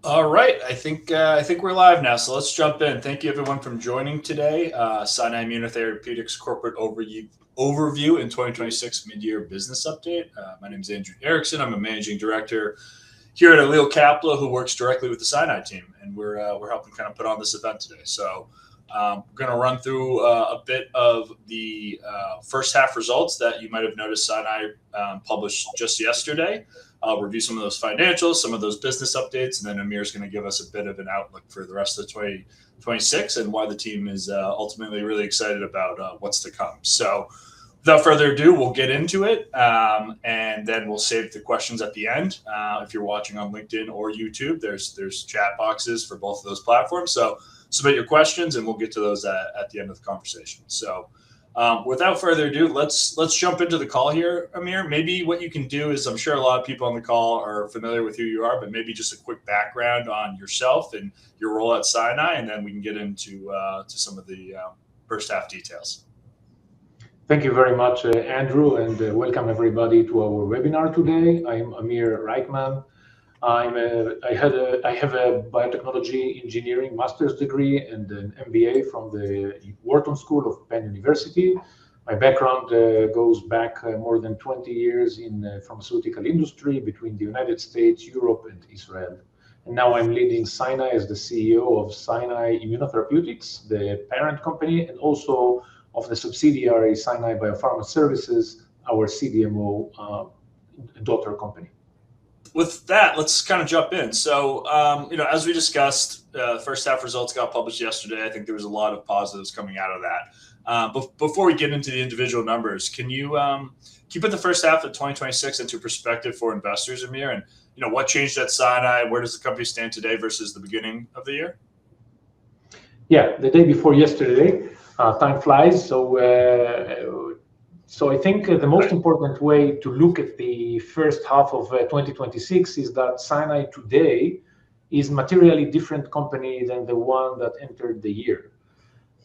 All right, I think we're live now, so let's jump in. Thank you everyone for joining today. Scinai Immunotherapeutics corporate overview in 2026 mid-year business update. My name is Andrew Erickson. I'm a managing director here at Allele Capital, who works directly with the Scinai team, and we're helping kind of put on this event today. So we're going to run through a bit of the first half results that you might have noticed Scinai published just yesterday. I'll review some of those financials, some of those business updates, and then Amir's going to give us a bit of an outlook for the rest of 2026 and why the team is ultimately really excited about what's to come. So without further ado, we'll get into it, and then we'll save the questions at the end. If you're watching on LinkedIn or YouTube, there's chat boxes for both of those platforms. So submit your questions, and we'll get to those at the end of the conversation. So without further ado, let's jump into the call here, Amir. Maybe what you can do is, I'm sure a lot of people on the call are familiar with who you are, but maybe just a quick background on yourself and your role at Scinai, and then we can get into to some of the first half details. Thank you very much, Andrew, and welcome everybody to our webinar today. I'm Amir Reichman. I have a biotechnology engineering master's degree and an MBA from the Wharton School of Penn University. My background goes back more than 20 years in the pharmaceutical industry between the United States, Europe, and Israel. And now I'm leading Scinai as the CEO of Scinai Immunotherapeutics, the parent company, and also of the subsidiary Scinai Biopharma Services, our CDMO daughter company. With that, let's kind of jump in. So, as we discussed, first half results got published yesterday. I think there was a lot of positives coming out of that. But before we get into the individual numbers, can you put the first half of 2026 into perspective for investors, Amir? And what changed at Scinai? Where does the company stand today versus the beginning of the year? Yeah, the day before yesterday, time flies. So I think the most important way to look at the first half of 2026 is that Scinai today is a materially different company than the one that entered the year.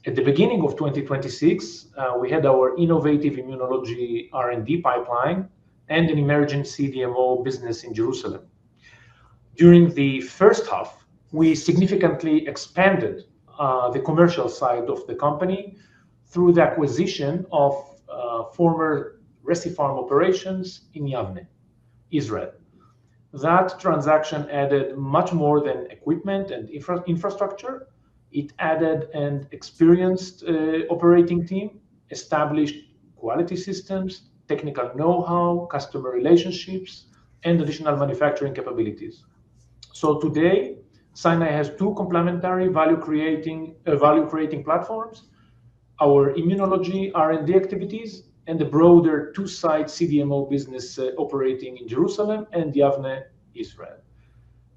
At the beginning of 2026, we had our innovative immunology R&D pipeline and an emerging CDMO business in Jerusalem. During the first half, we significantly expanded the commercial side of the company through the acquisition of former Recipharm operations in Yavne, Israel. That transaction added much more than equipment and infrastructure. It added an experienced operating team, established quality systems, technical know-how, customer relationships, and additional manufacturing capabilities. So today, Scinai has two complementary value-creating platforms: our immunology R&D activities and the broader two-side CDMO business operating in Jerusalem and Yavne, Israel.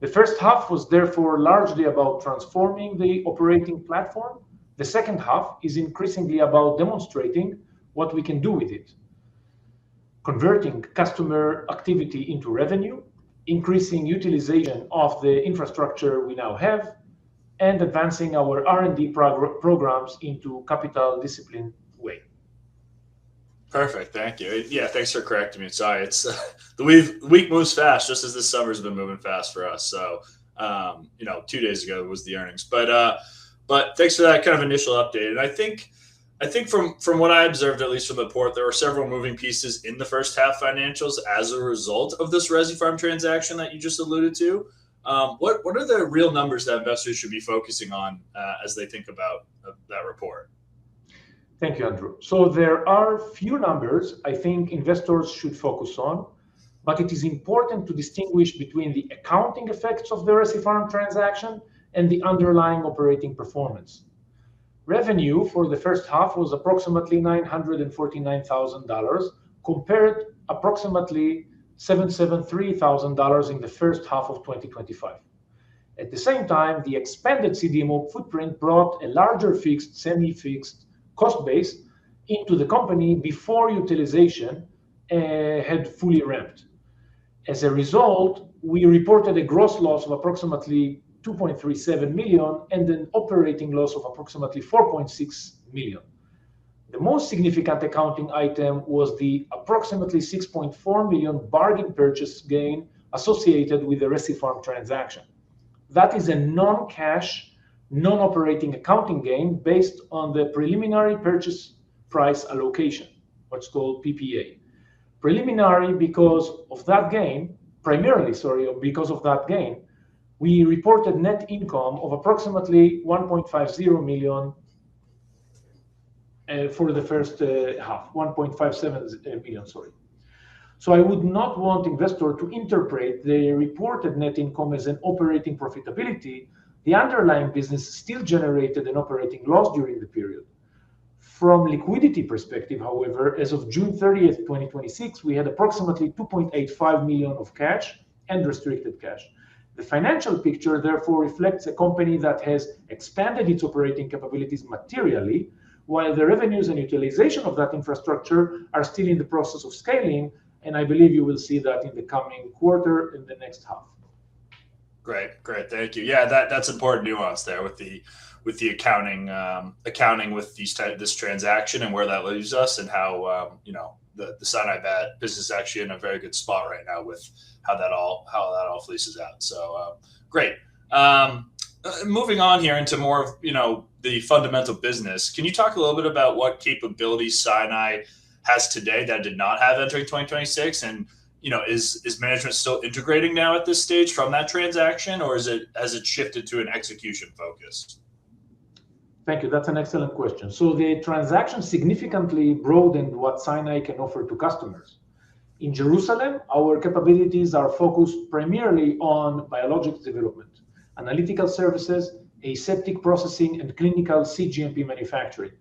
The first half was therefore largely about transforming the operating platform. The second half is increasingly about demonstrating what we can do with it, converting customer activity into revenue, increasing utilization of the infrastructure we now have, and advancing our R&D programs into capital discipline way. Perfect, thank you. Yeah, thanks for correcting me. Sorry, it's the week moves fast, just as this summer's been moving fast for us. So, 2 days ago was the earnings, but thanks for that kind of initial update. And I think from what I observed, at least from the report, there were several moving pieces in the first half financials as a result of this Recipharm transaction that you just alluded to. What are the real numbers that investors should be focusing on as they think about that report? Thank you, Andrew. So there are few numbers I think investors should focus on, but it is important to distinguish between the accounting effects of the Recipharm transaction and the underlying operating performance. Revenue for the first half was approximately $949,000, compared approximately $773,000 in the first half of 2025. At the same time, the expanded CDMO footprint brought a larger fixed, semi-fixed cost base into the company before utilization had fully ramped. As a result, we reported a gross loss of approximately $2.37 million and an operating loss of approximately $4.6 million. The most significant accounting item was the approximately $6.4 million bargain purchase gain associated with the Recipharm transaction. That is a non-cash, non-operating accounting gain based on the preliminary purchase price allocation, what's called PPA. Preliminary because of that gain, primarily, because of that gain, we reported net income of approximately 1.50 million for the first half, 1.57 million, So I would not want investor to interpret the reported net income as an operating profitability. The underlying business still generated an operating loss during the period. From liquidity perspective, however, as of June 30th, 2026, we had approximately 2.85 million of cash and restricted cash. The financial picture therefore reflects a company that has expanded its operating capabilities materially, while the revenues and utilization of that infrastructure are still in the process of scaling, and I believe you will see that in the coming quarter in the next half. Great, thank you. Yeah, that's important nuance there with the accounting with this transaction and where that leaves us, and how the Scinai business is actually in a very good spot right now with how that all fleeces out. So great. Moving on here into more of the fundamental business. Can you talk a little bit about what capabilities Scinai has today that did not have entering 2026, and is management still integrating now at this stage from that transaction, or has it shifted to an execution focus? Thank you. That's an excellent question. So the transaction significantly broadened what Scinai can offer to customers. In Jerusalem, our capabilities are focused primarily on biologics development, analytical services, aseptic processing, and clinical cGMP manufacturing.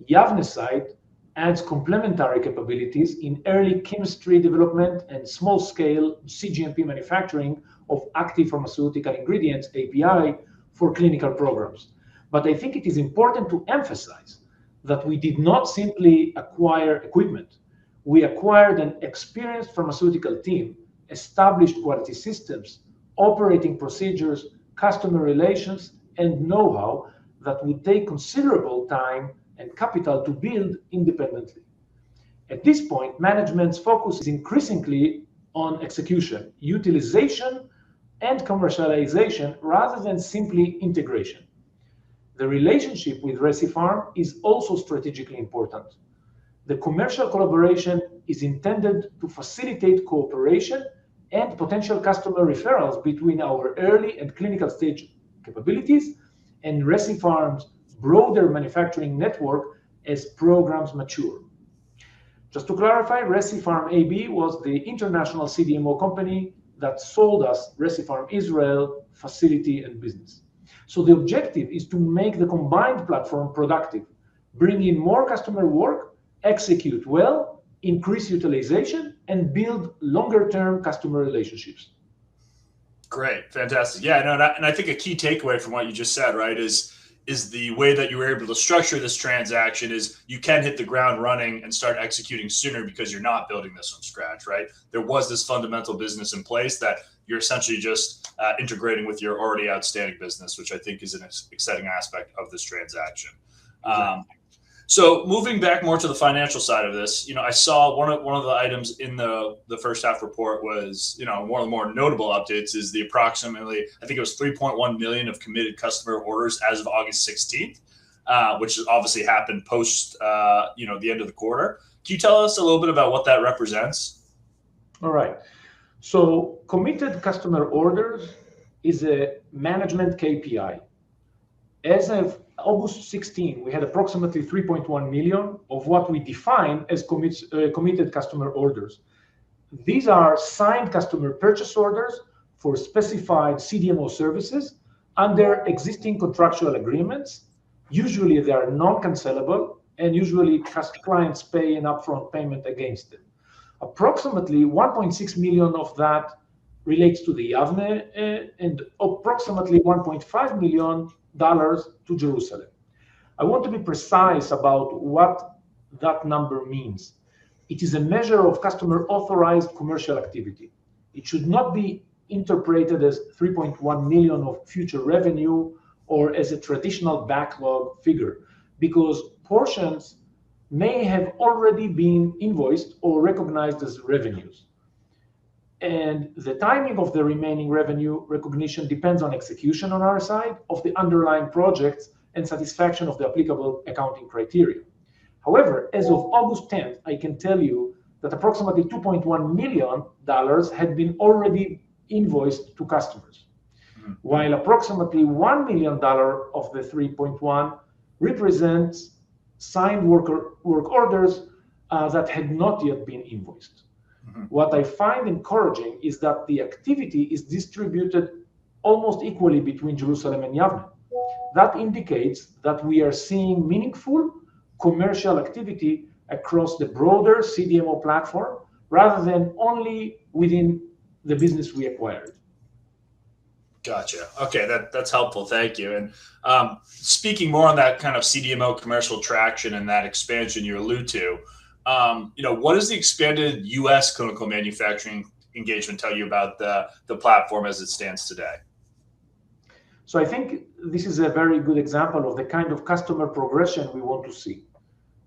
Yavne site adds complementary capabilities in early chemistry development and small-scale cGMP manufacturing of active pharmaceutical ingredients, API, for clinical programs. But I think it is important to emphasize that we did not simply acquire equipment. We acquired an experienced pharmaceutical team, established quality systems, operating procedures, customer relations, and know-how that would take considerable time and capital to build independently. At this point, management's focus is increasingly on execution, utilization, and commercialization rather than simply integration. The relationship with Recipharm is also strategically important. The commercial collaboration is intended to facilitate cooperation and potential customer referrals between our early and clinical stage capabilities and Recipharm's broader manufacturing network as programs mature. Just to clarify, Recipharm AB was the international CDMO company that sold us Recipharm Israel facility and business. So the objective is to make the combined platform productive, bring in more customer work, execute well, increase utilization, and build longer-term customer relationships. Great, fantastic. Yeah, no, and I think a key takeaway from what you just said, right, is the way that you were able to structure this transaction is you can hit the ground running and start executing sooner because you're not building this from scratch, right? There was this fundamental business in place that you're essentially just integrating with your already outstanding business, which I think is an exciting aspect of this transaction. Exactly. So moving back more to the financial side of this, I saw one of the items in the first half report was, one of the more notable updates is the approximately, I think it was 3.1 million of committed customer orders as of August 16th, which obviously happened post, the end of the quarter. Can you tell us a little bit about what that represents? All right. So committed customer orders is a management KPI. As of August 16, we had approximately 3.1 million of what we define as committed customer orders. These are signed customer purchase orders for specified CDMO services under existing contractual agreements. Usually they are non-cancelable, and usually clients pay an upfront payment against them. Approximately 1.6 million of that relates to the Yavne, and approximately $1.5 million to Jerusalem. I want to be precise about what that number means. It is a measure of customer authorized commercial activity. It should not be interpreted as 3.1 million of future revenue or as a traditional backlog figure, because portions may have already been invoiced or recognized as revenues. And the timing of the remaining revenue recognition depends on execution on our side of the underlying projects and satisfaction of the applicable accounting criteria. However, as of August 10th, I can tell you that approximately $2.1 million had been already invoiced to customers, while approximately $1 million of the 3.1 represents signed work orders that had not yet been invoiced. What I find encouraging is that the activity is distributed almost equally between Jerusalem and Yavne. That indicates that we are seeing meaningful commercial activity across the broader CDMO platform rather than only within the business we acquired. Gotcha. Okay, that's helpful. Thank you. And speaking more on that kind of CDMO commercial traction and that expansion you allude to, what does the expanded U.S. clinical manufacturing engagement tell you about the platform as it stands today? So I think this is a very good example of the kind of customer progression we want to see.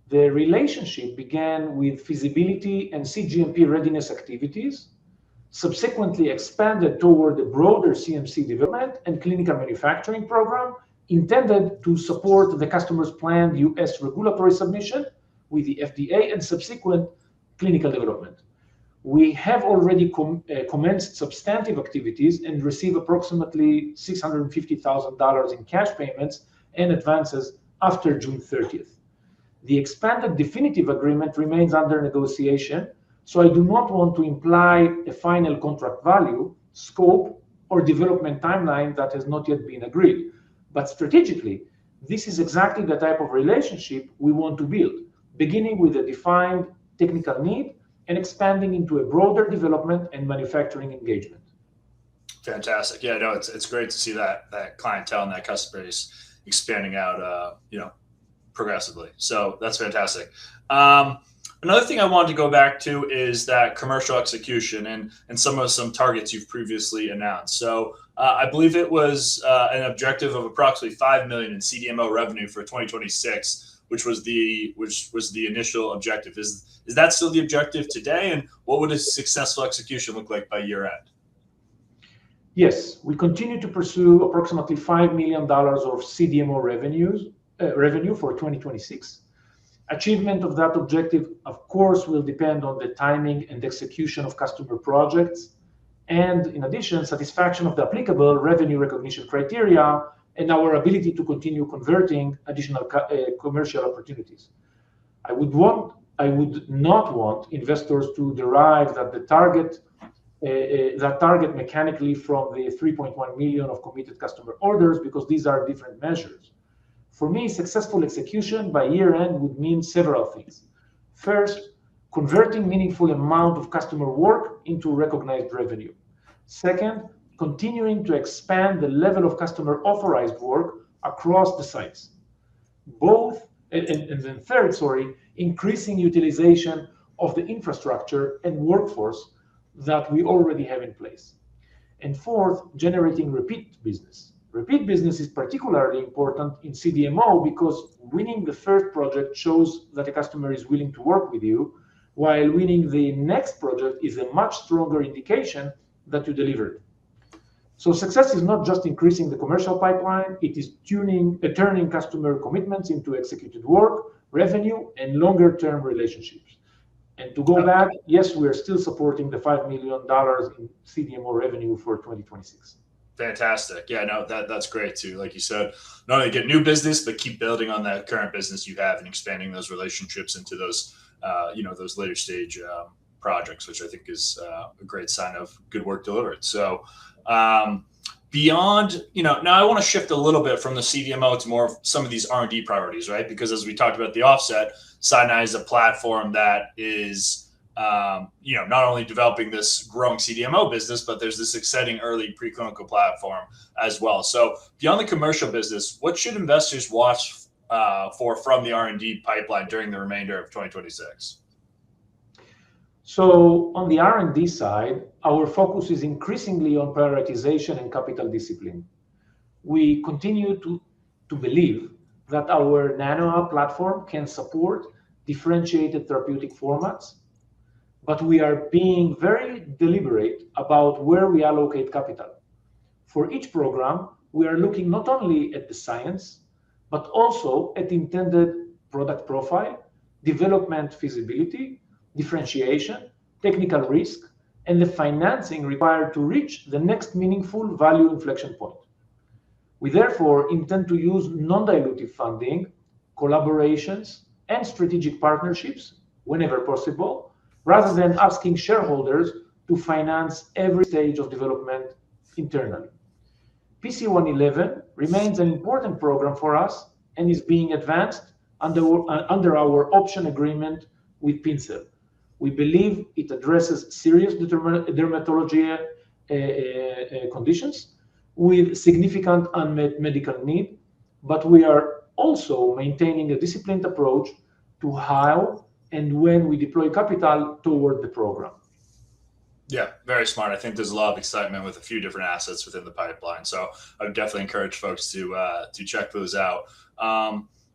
The relationship began with feasibility and cGMP readiness activities, subsequently expanded toward the broader CMC development and clinical manufacturing program intended to support the customer's planned U.S. regulatory submission with the FDA and subsequent clinical development. We have already commenced substantive activities and received approximately $650,000 in cash payments and advances after June 30th. The expanded definitive agreement remains under negotiation, so I do not want to imply a final contract value, scope, or development timeline that has not yet been agreed. But strategically, this is exactly the type of relationship we want to build, beginning with a defined technical need and expanding into a broader development and manufacturing engagement. Fantastic. Yeah, no, it's great to see that clientele and that customer base expanding out, progressively. So that's fantastic. Another thing I wanted to go back to is that commercial execution and some targets you've previously announced. So I believe it was an objective of approximately $5 million in CDMO revenue for 2026, which was the initial objective. Is that still the objective today? And what would a successful execution look like by year end? Yes, we continue to pursue approximately $5 million of CDMO revenue for 2026. Achievement of that objective, of course, will depend on the timing and execution of customer projects, and in addition, satisfaction of the applicable revenue recognition criteria and our ability to continue converting additional commercial opportunities. I would not want investors to derive that target mechanically from the 3.1 million of committed customer orders, because these are different measures. For me, successful execution by year end would mean several things. First, converting meaningful amount of customer work into recognized revenue. Second, continuing to expand the level of customer authorized work across the sites. And then third, increasing utilization of the infrastructure and workforce that we already have in place. And fourth, generating repeat business. Repeat business is particularly important in CDMO because winning the first project shows that a customer is willing to work with you, while winning the next project is a much stronger indication that you delivered. So success is not just increasing the commercial pipeline, it is turning customer commitments into executed work, revenue, and longer-term relationships. And to go back, yes, we are still supporting the $5 million in CDMO revenue for 2026. Fantastic. Yeah, no, that's great too. Like you said, not only get new business, but keep building on that current business you have and expanding those relationships into those, those later stage projects, which I think is a great sign of good work delivered. So beyond, now I want to shift a little bit from the CDMO to more of some of these R&D priorities, right? Because as we talked about at the offset, Scinai is a platform that is not only developing this growing CDMO business, but there's this exciting early preclinical platform as well. So beyond the commercial business, what should investors watch for from the R&D pipeline during the remainder of 2026? So on the R&D side, our focus is increasingly on prioritization and capital discipline. We continue to believe that our NanoAb platform can support differentiated therapeutic formats, but we are being very deliberate about where we allocate capital. For each program, we are looking not only at the science, but also at intended product profile, development feasibility, differentiation, technical risk, and the financing required to reach the next meaningful value inflection point. We therefore intend to use non-dilutive funding, collaborations, and strategic partnerships whenever possible, rather than asking shareholders to finance every stage of development internally. PC111 remains an important program for us and is being advanced under our option agreement with Pincell. We believe it addresses serious dermatology conditions with significant unmet medical need, but we are also maintaining a disciplined approach to how and when we deploy capital toward the program. Yeah, very smart. I think there's a lot of excitement with a few different assets within the pipeline. So I would definitely encourage folks to check those out.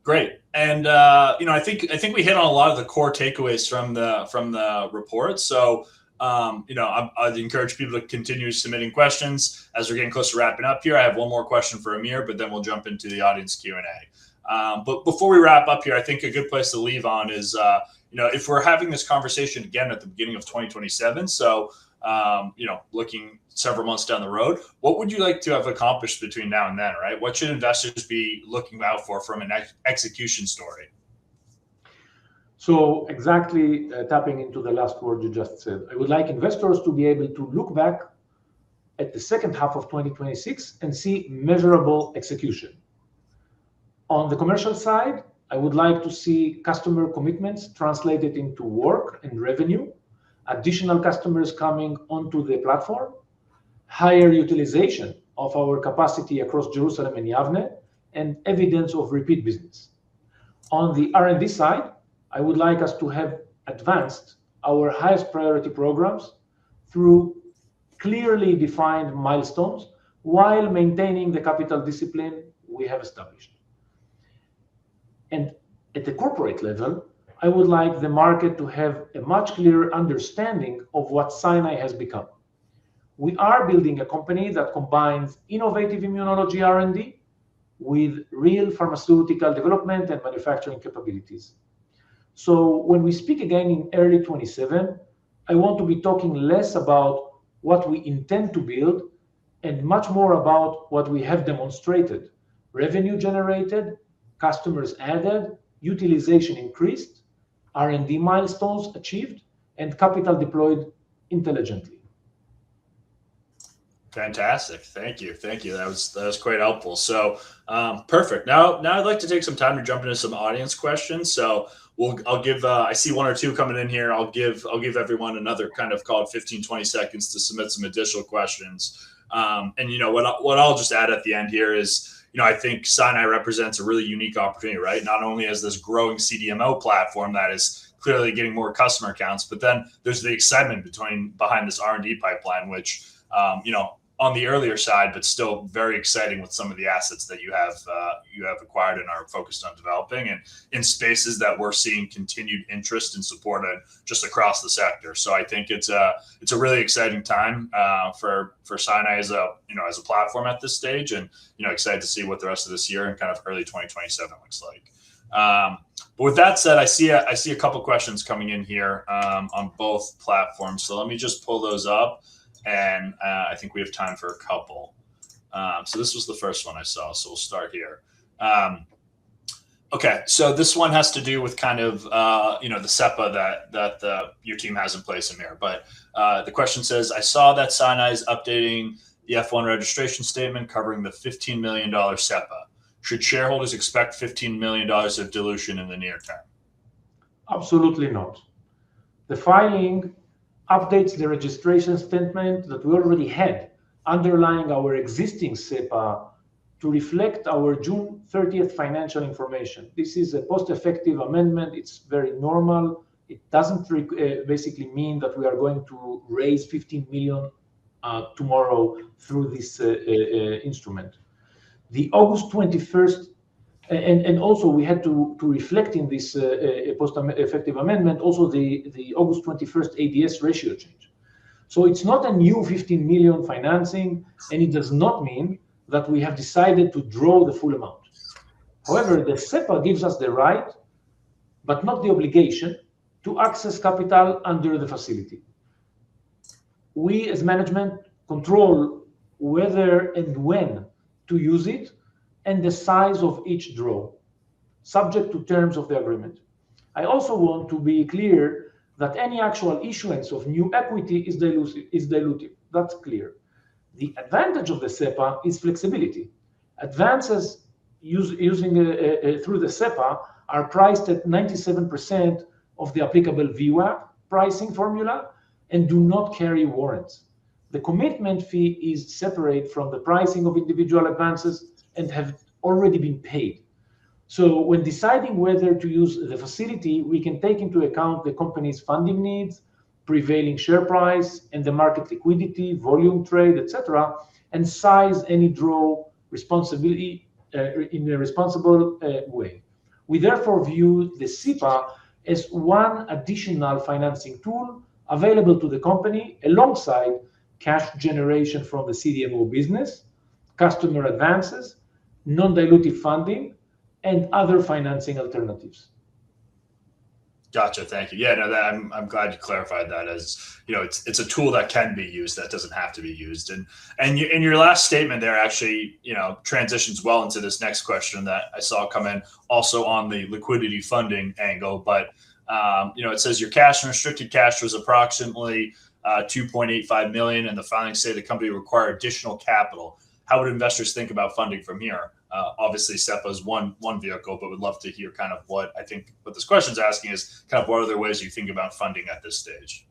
Great, and I think we hit on a lot of the core takeaways from the report. So I'd encourage people to continue submitting questions as we're getting close to wrapping up here. I have one more question for Amir, but then we'll jump into the audience Q&A. But before we wrap up here, I think a good place to leave on is if we're having this conversation again at the beginning of 2027, so looking several months down the road, what would you like to have accomplished between now and then, right? What should investors be looking out for from an execution story? So exactly tapping into the last word you just said, I would like investors to be able to look back at the second half of 2026 and see measurable execution. On the commercial side, I would like to see customer commitments translated into work and revenue, additional customers coming onto the platform, higher utilization of our capacity across Jerusalem and Yavne, and evidence of repeat business. On the R&D side, I would like us to have advanced our highest priority programs through clearly defined milestones while maintaining the capital discipline we have established. And at the corporate level, I would like the market to have a much clearer understanding of what Scinai has become. We are building a company that combines innovative immunology R&D with real pharmaceutical development and manufacturing capabilities. So when we speak again in early 27, I want to be talking less about what we intend to build and much more about what we have demonstrated: revenue generated, customers added, utilization increased, R&D milestones achieved, and capital deployed intelligently. Fantastic. Thank you. That was quite helpful. So perfect. Now I'd like to take some time to jump into some audience questions. So I'll give I see one or two coming in here. I'll give everyone another kind of call it 15, 20 seconds to submit some additional questions. And what I'll just add at the end here is, I think Scinai represents a really unique opportunity, right? Not only as this growing CDMO platform that is clearly getting more customer accounts, but then there's the excitement behind this R&D pipeline, which on the earlier side, but still very exciting with some of the assets that you have acquired and are focused on developing, and in spaces that we're seeing continued interest and support just across the sector. So I think it's a really exciting time for Scinai as a platform at this stage, and excited to see what the rest of this year and kind of early 2027 looks like. But with that said, I see a couple questions coming in here on both platforms. So let me just pull those up. And I think we have time for a couple. So this was the first one I saw. So we'll start here. Okay, so this one has to do with kind of the SEPA that your team has in place, Amir. But the question says, I saw that Scinai is updating the F1 registration statement covering the $15 million SEPA. Should shareholders expect $15 million of dilution in the near term? Absolutely not. The filing updates the registration statement that we already had underlying our existing SEPA to reflect our June 30th financial information. This is a post-effective amendment. It's very normal. It doesn't basically mean that we are going to raise 15 million tomorrow through this instrument. The August 21st And also we had to reflect in this post-effective amendment also the August 21st ADS ratio change. So it's not a new 15 million financing, and it does not mean that we have decided to draw the full amount. However, the SEPA gives us the right, but not the obligation, to access capital under the facility. We as management control whether and when to use it and the size of each draw, subject to terms of the agreement. I also want to be clear that any actual issuance of new equity is dilutive. That's clear. The advantage of the SEPA is flexibility. Advances using through the SEPA are priced at 97% of the applicable VWAP pricing formula and do not carry warrants. The commitment fee is separate from the pricing of individual advances and have already been paid. So when deciding whether to use the facility, we can take into account the company's funding needs, prevailing share price, and the market liquidity, volume trade, etc., and size any draw responsibly in a responsible way. We therefore view the SEPA as one additional financing tool available to the company alongside cash generation from the CDMO business, customer advances, non-dilutive funding, and other financing alternatives. Gotcha. Thank you. Yeah, no, I'm glad you clarified that. As you know, it's a tool that can be used, that doesn't have to be used. And in your last statement there, actually, transitions well into this next question that I saw come in, also on the liquidity funding angle. But it says your cash and restricted cash was approximately 2.85 million, and the filings say the company require additional capital. How would investors think about funding from here? Obviously, SEPA is one vehicle, but would love to hear kind of what this question is asking is kind of what other ways you think about funding at this stage.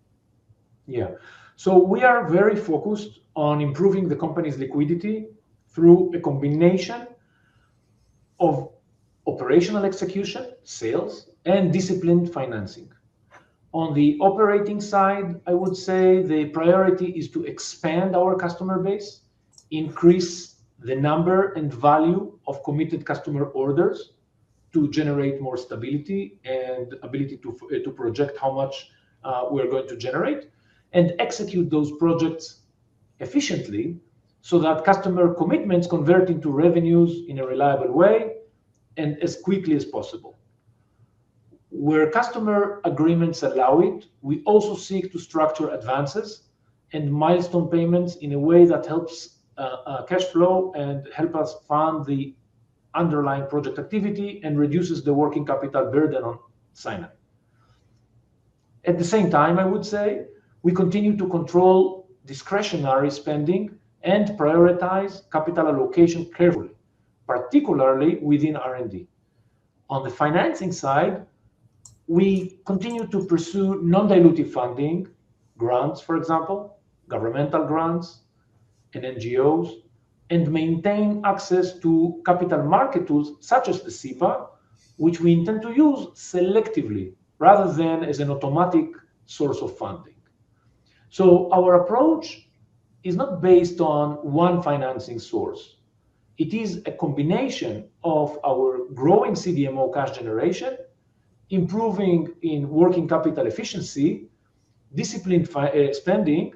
Yeah, so we are very focused on improving the company's liquidity through a combination of operational execution, sales, and disciplined financing. On the operating side, I would say the priority is to expand our customer base, increase the number and value of committed customer orders to generate more stability and ability to project how much we're going to generate, and execute those projects efficiently so that customer commitments convert into revenues in a reliable way and as quickly as possible. Where customer agreements allow it, we also seek to structure advances and milestone payments in a way that helps cash flow and help us fund the underlying project activity and reduces the working capital burden on Scinai. At the same time, I would say, we continue to control discretionary spending and prioritize capital allocation carefully, particularly within R&D. On the financing side, we continue to pursue non-dilutive funding, grants, for example, governmental grants, and NGOs, and maintain access to capital market tools such as the SEPA, which we intend to use selectively rather than as an automatic source of funding. So our approach is not based on one financing source. It is a combination of our growing CDMO cash generation, improving in working capital efficiency, disciplined spending,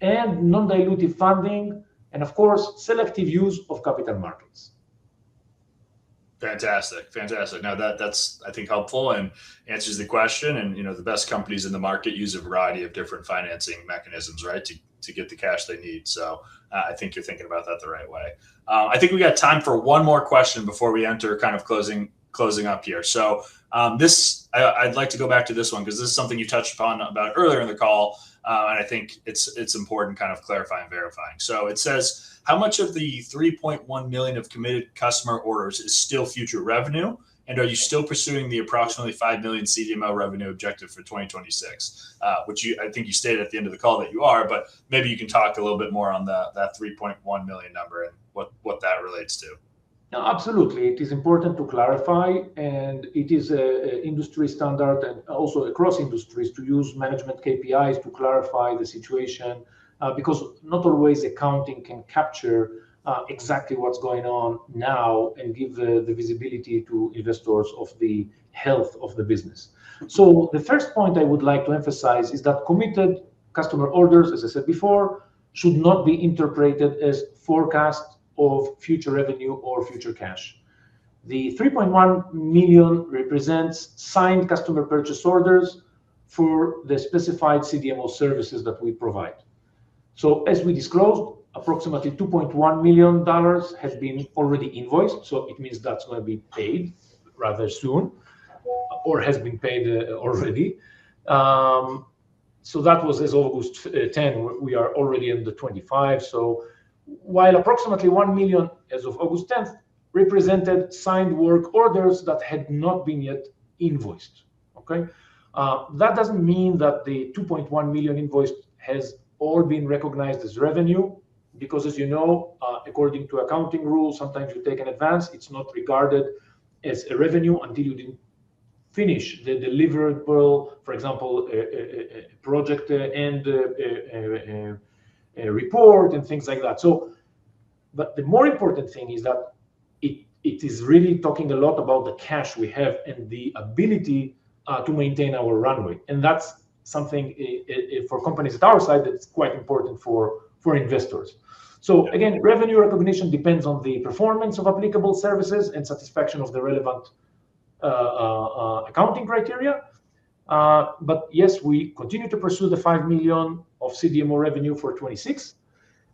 and non-dilutive funding, and of course, selective use of capital markets. Fantastic. Now that's, I think, helpful and answers the question. And, the best companies in the market use a variety of different financing mechanisms, right, to get the cash they need. So I think you're thinking about that the right way. I think we got time for one more question before we enter kind of closing up here. So I'd like to go back to this one because this is something you touched upon about earlier in the call. And I think it's important kind of clarifying and verifying. So it says, how much of the 3.1 million of committed customer orders is still future revenue? And are you still pursuing the approximately 5 million CDMO revenue objective for 2026? Which I think you stated at the end of the call that you are, but maybe you can talk a little bit more on that 3.1 million number and what that relates to. No, absolutely. It is important to clarify, and it is an industry standard and also across industries to use management KPIs to clarify the situation because not always accounting can capture exactly what's going on now and give the visibility to investors of the health of the business. So the first point I would like to emphasize is that committed customer orders, as I said before, should not be interpreted as forecast of future revenue or future cash. The 3.1 million represents signed customer purchase orders for the specified CDMO services that we provide. So as we disclosed, approximately $2.1 million has been already invoiced. So it means that's going to be paid rather soon, or has been paid already. So that was as of August 10. We are already in the 25. So while approximately 1 million as of August 10th represented signed work orders that had not been yet invoiced. Okay, that doesn't mean that the 2.1 million invoiced has all been recognized as revenue, because as you know, according to accounting rules, sometimes you take an advance, it's not regarded as a revenue until you didn't finish the deliverable, for example, a project and a report and things like that. So, but the more important thing is that it is really talking a lot about the cash we have and the ability to maintain our runway. And that's something for companies at our side that's quite important for investors. So again, revenue recognition depends on the performance of applicable services and satisfaction of the relevant accounting criteria. But yes, we continue to pursue the 5 million of CDMO revenue for 26.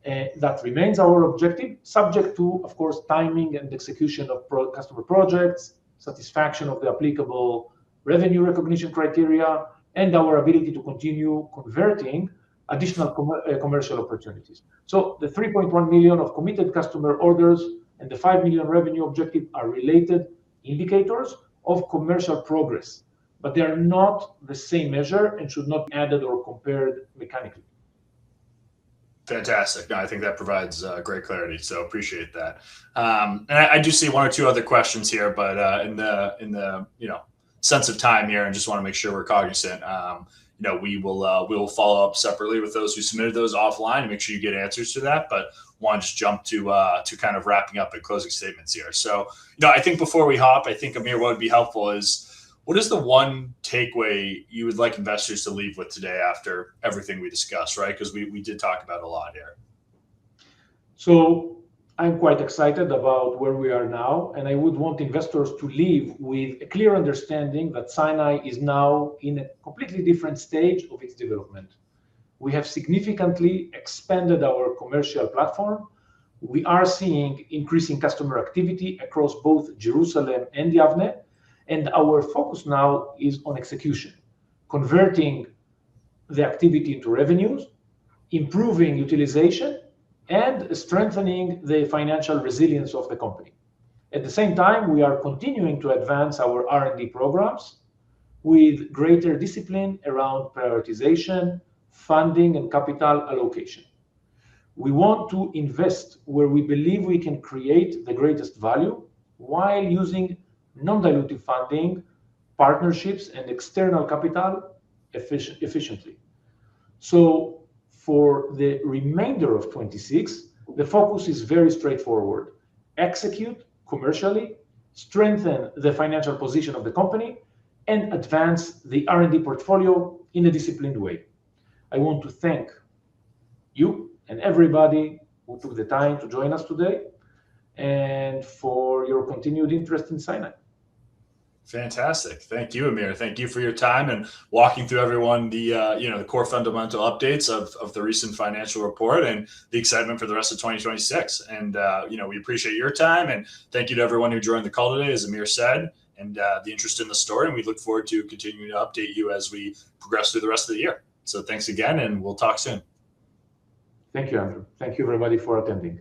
That remains our objective, subject to, of course, timing and execution of customer projects, satisfaction of the applicable revenue recognition criteria, and our ability to continue converting additional commercial opportunities. So the 3.1 million of committed customer orders and the 5 million revenue objective are related indicators of commercial progress, but they are not the same measure and should not be added or compared mechanically. Fantastic. No, I think that provides great clarity. So appreciate that. And I do see one or two other questions here, but in the sense of time here, and just want to make sure we're cognizant. We will follow up separately with those who submitted those offline and make sure you get answers to that. But want to just jump to kind of wrapping up and closing statements here. So I think before we hop, I think Amir, what would be helpful is, what is the one takeaway you would like investors to leave with today after everything we discussed, right? Because we did talk about a lot here. So I'm quite excited about where we are now, and I would want investors to leave with a clear understanding that Scinai is now in a completely different stage of its development. We have significantly expanded our commercial platform. We are seeing increasing customer activity across both Jerusalem and Yavne. And our focus now is on execution, converting the activity into revenues, improving utilization, and strengthening the financial resilience of the company. At the same time, we are continuing to advance our R&D programs with greater discipline around prioritization, funding, and capital allocation. We want to invest where we believe we can create the greatest value while using non-dilutive funding, partnerships, and external capital efficiently. So for the remainder of 26, the focus is very straightforward. Execute commercially, strengthen the financial position of the company, and advance the R&D portfolio in a disciplined way. I want to thank you and everybody who took the time to join us today, and for your continued interest in Scinai. Fantastic. Thank you, Amir. Thank you for your time and walking through everyone the core fundamental updates of the recent financial report and the excitement for the rest of 2026. And we appreciate your time, and thank you to everyone who joined the call today, as Amir said, and the interest in the story. And we look forward to continuing to update you as we progress through the rest of the year. So thanks again, and we'll talk soon. Thank you, Andrew. Thank you, everybody, for attending.